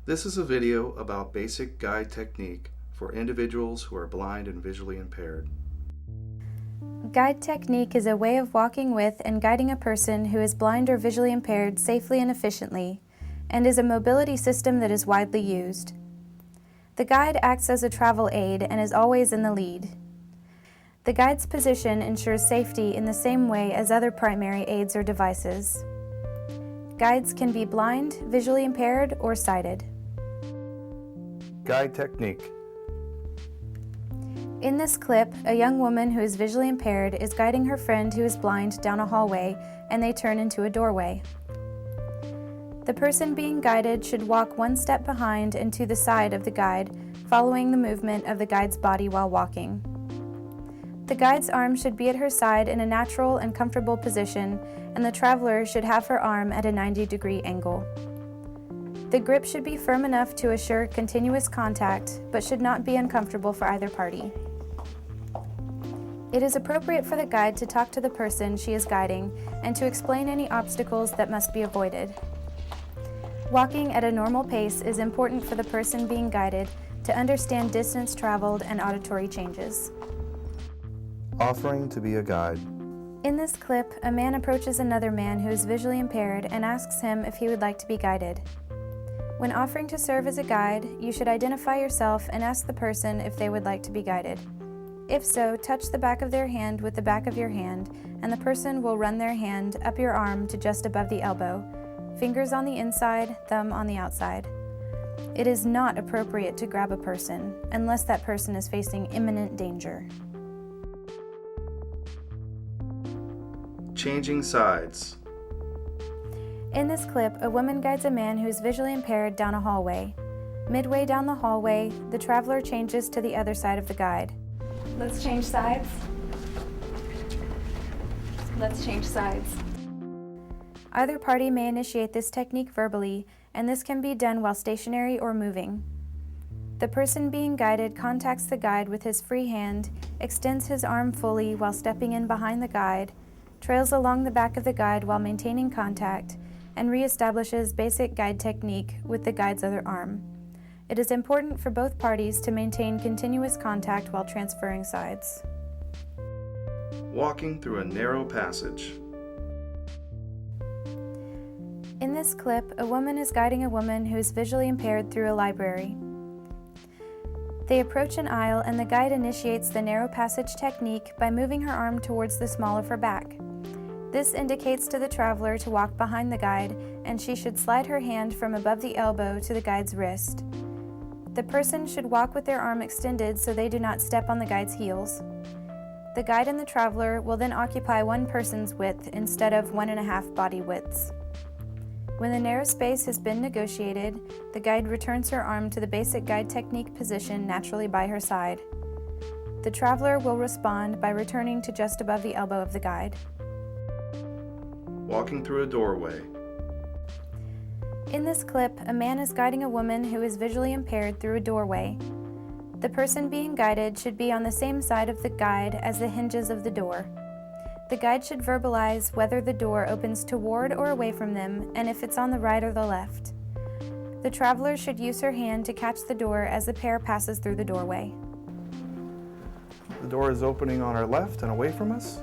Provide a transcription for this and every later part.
This is a video about basic guide technique for individuals who are blind and visually impaired. Guide technique is a way of walking with and guiding a person who is blind or visually impaired safely and efficiently, and is a mobility system that is widely used. The guide acts as a travel aid and is always in the lead. The guide's position ensures safety in the same way as other primary aids or devices. Guides can be blind, visually impaired, or sighted. Guide technique. In this clip, a young woman who is visually impaired is guiding her friend who is blind down a hallway, and they turn into a doorway. The person being guided should walk one step behind and to the side of the guide, following the movement of the guide's body while walking. The guide's arm should be at her side in a natural and comfortable position, and the traveler should have her arm at a 90-degree angle. The grip should be firm enough to assure continuous contact, but should not be uncomfortable for either party. It is appropriate for the guide to talk to the person she is guiding and to explain any obstacles that must be avoided. Walking at a normal pace is important for the person being guided to understand distance traveled and auditory changes. Offering to be a guide. In this clip, a man approaches another man who is visually impaired and asks him if he would like to be guided. When offering to serve as a guide, you should identify yourself and ask the person if they would like to be guided. If so, touch the back of their hand with the back of your hand, and the person will run their hand up your arm to just above the elbow, fingers on the inside, thumb on the outside. It is not appropriate to grab a person unless that person is facing imminent danger. Changing sides. In this clip, a woman guides a man who is visually impaired down a hallway. Midway down the hallway, the traveler changes to the other side of the guide. Let's change sides. Let's change sides. Either party may initiate this technique verbally, and this can be done while stationary or moving. The person being guided contacts the guide with his free hand, extends his arm fully while stepping in behind the guide, trails along the back of the guide while maintaining contact, and reestablishes basic guide technique with the guide's other arm. It is important for both parties to maintain continuous contact while transferring sides. Walking through a narrow passage. In this clip, a woman is guiding a woman who is visually impaired through a library. They approach an aisle and the guide initiates the narrow passage technique by moving her arm towards the small of her back. This indicates to the traveler to walk behind the guide, and she should slide her hand from above the elbow to the guide's wrist. The person should walk with their arm extended so they do not step on the guide's heels. The guide and the traveler will then occupy one person's width instead of 1.5 body widths. When the narrow space has been negotiated, the guide returns her arm to the basic guide technique position naturally by her side. The traveler will respond by returning to just above the elbow of the guide. Walking through a doorway. In this clip, a man is guiding a woman who is visually impaired through a doorway. The person being guided should be on the same side of the guide as the hinges of the door. The guide should verbalize whether the door opens toward or away from them, and if it's on the right or the left. The traveler should use her hand to catch the door as the pair passes through the doorway. The door is opening on our left and away from us.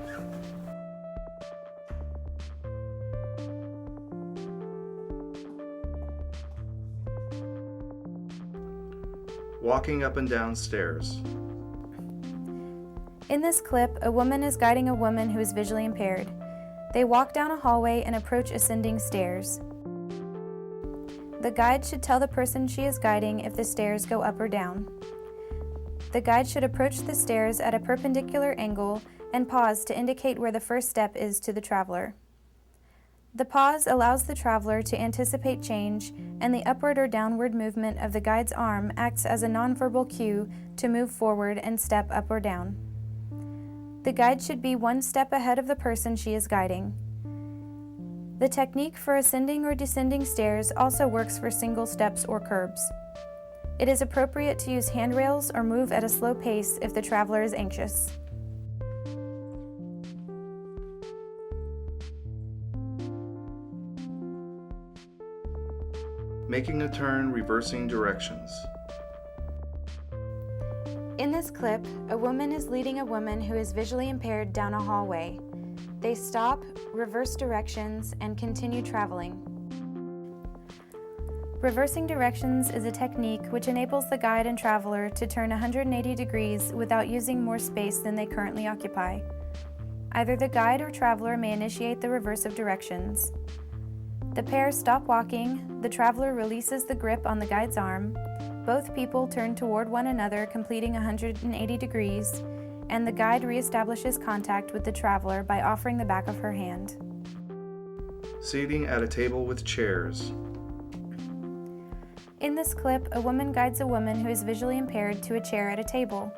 Walking up and down stairs. In this clip, a woman is guiding a woman who is visually impaired. They walk down a hallway and approach ascending stairs. The guide should tell the person she is guiding if the stairs go up or down. The guide should approach the stairs at a perpendicular angle and pause to indicate where the first step is to the traveler. The pause allows the traveler to anticipate change, and the upward or downward movement of the guide's arm acts as a nonverbal cue to move forward and step up or down. The guide should be one step ahead of the person she is guiding. The technique for ascending or descending stairs also works for single steps or curbs. It is appropriate to use handrails or move at a slow pace if the traveler is anxious. Making a turn, reversing directions. In this clip, a woman is leading a woman who is visually impaired down a hallway. They stop, reverse directions, and continue traveling. Reversing directions is a technique which enables the guide and traveler to turn 180 degrees without using more space than they currently occupy. Either the guide or traveler may initiate the reverse of directions. The pair stop walking, the traveler releases the grip on the guide's arm, both people turn toward one another, completing 180 degrees, and the guide reestablishes contact with the traveler by offering the back of her hand. Seating at a table with chairs. In this clip, a woman guides a woman who is visually impaired to a chair at a table.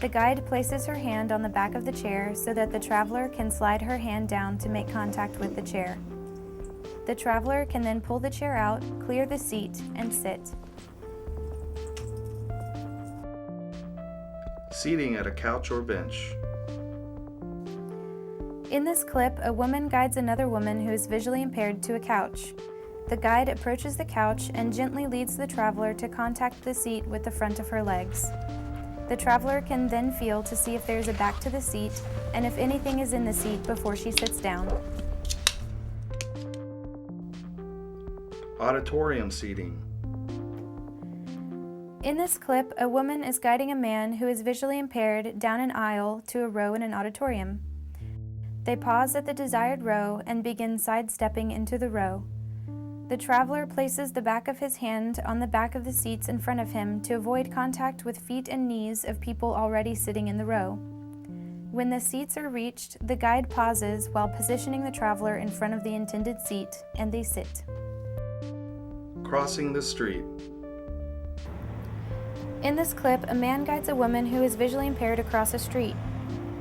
The guide places her hand on the back of the chair so that the traveler can slide her hand down to make contact with the chair. The traveler can then pull the chair out, clear the seat, and sit. Seating at a couch or bench. In this clip, a woman guides another woman who is visually impaired to a couch. The guide approaches the couch and gently leads the traveler to contact the seat with the front of her legs. The traveler can then feel to see if there is a back to the seat and if anything is in the seat before she sits down. Auditorium seating. In this clip, a woman is guiding a man who is visually impaired down an aisle to a row in an auditorium. They pause at the desired row and begin sidestepping into the row. The traveler places the back of his hand on the back of the seats in front of him to avoid contact with feet and knees of people already sitting in the row. When the seats are reached, the guide pauses while positioning the traveler in front of the intended seat, and they sit. Crossing the street. In this clip, a man guides a woman who is visually impaired across a street.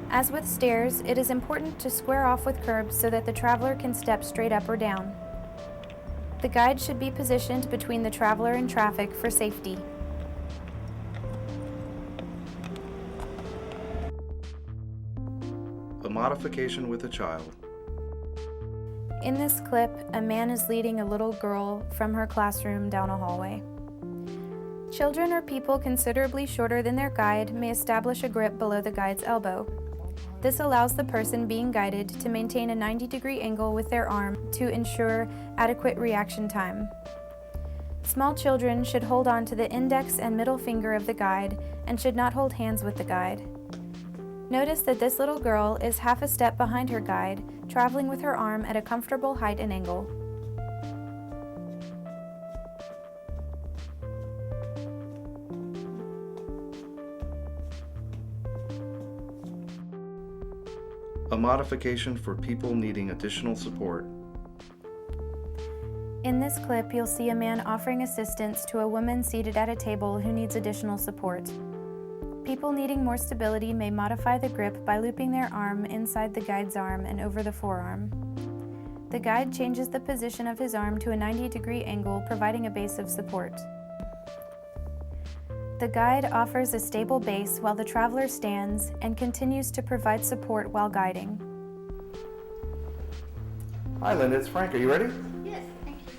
As with stairs, it is important to square off with curbs so that the traveler can step straight up or down. The guide should be positioned between the traveler and traffic for safety. A modification with a child. In this clip, a man is leading a little girl from her classroom down a hallway. Children or people considerably shorter than their guide may establish a grip below the guide's elbow. This allows the person being guided to maintain a 90-degree angle with their arm to ensure adequate reaction time. Small children should hold on to the index and middle finger of the guide and should not hold hands with the guide. Notice that this little girl is half a step behind her guide, traveling with her arm at a comfortable height and angle. A modification for people needing additional support. In this clip, you'll see a man offering assistance to a woman seated at a table who needs additional support. People needing more stability may modify the grip by looping their arm inside the guide's arm and over the forearm. The guide changes the position of his arm to a 90-degree angle, providing a base of support. The guide offers a stable base while the traveler stands and continues to provide support while guiding. Hi Linda, it's Frank. Are you ready? Yes, thank you.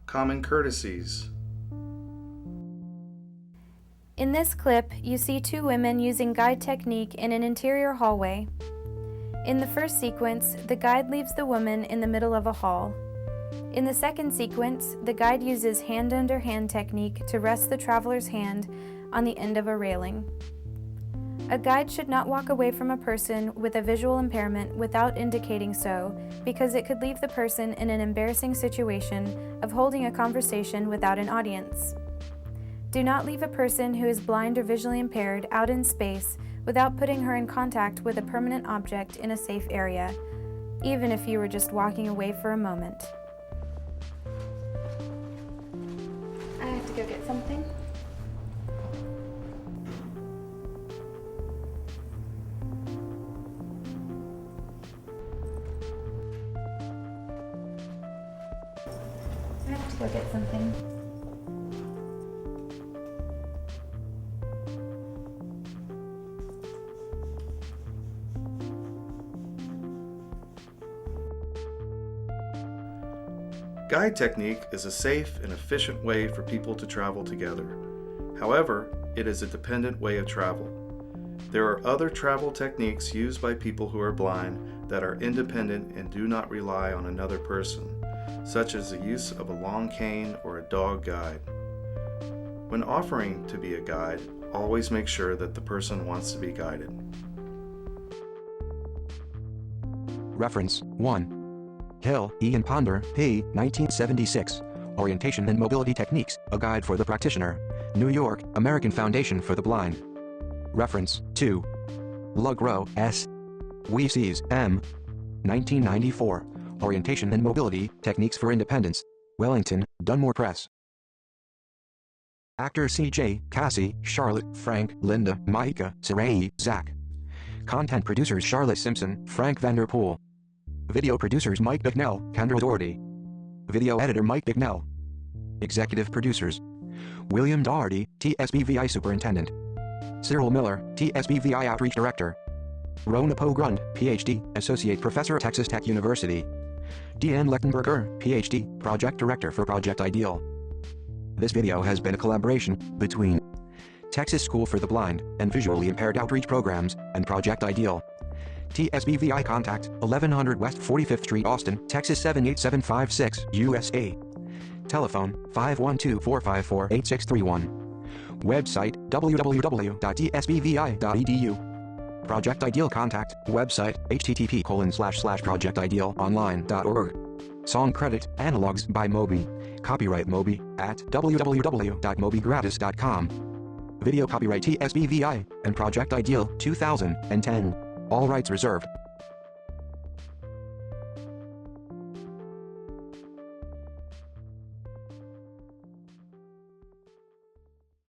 Common courtesies. In this clip, you see two women using guide technique in an interior hallway. In the first sequence, the guide leaves the woman in the middle of a hall. In the second sequence, the guide uses hand under hand technique to rest the traveler's hand on the end of a railing. A guide should not walk away from a person with a visual impairment without indicating so, because it could leave the person in an embarrassing situation of holding a conversation without an audience. Do not leave a person who is blind or visually impaired out in space without putting her in contact with a permanent object in a safe area, even if you were just walking away for a moment. I have to go get something. I have to go get something. Guide technique is a safe and efficient way for people to travel together. However, it is a dependent way of travel. There are other travel techniques used by people who are blind that are independent and do not rely on another person, such as the use of a long cane or a dog guide. When offering to be a guide, always make sure that the person wants to be guided. Reference 1. Hill, Ian Ponder, p. 1976. Orientation and Mobility Techniques, A Guide for the Practitioner. New York, American Foundation for the Blind. Reference 2. Lugro, S. Weeses, M. 1994. Orientation and Mobility Techniques for Independence. Wellington, Dunmore Press. Actors C.J., Cassie, Charlotte, Frank, Linda, Micah, Sarai, Zach. Content producers Charlotte Simpson, Frank Vanderpool. Video producers Mike Bicknell, Kendra Doherty. Video editor Mike Bicknell. Executive producers William Doherty, TSBVI Superintendent. Cyral Miller, TSBVI Outreach Director. Rona Pogrund, Ph.D., Associate Professor at Texas Tech University. Deanne Lechtenberger, Ph.D., Project Director for Project Ideal. This video has been a collaboration between Texas School for the Blind and Visually Impaired Outreach Programs and Project Ideal. TSBVI contact 1100 West 45th Street, Austin, Texas 78756, USA. Telephone 512-454-8631. Website www.tsbvi.edu. Project Ideal contact website http://projectidealonline.org. Song credit Analogs by Moby. Copyright Moby at www.mobygratis.com. Video copyright TSBVI and Project Ideal 2010. All rights reserved.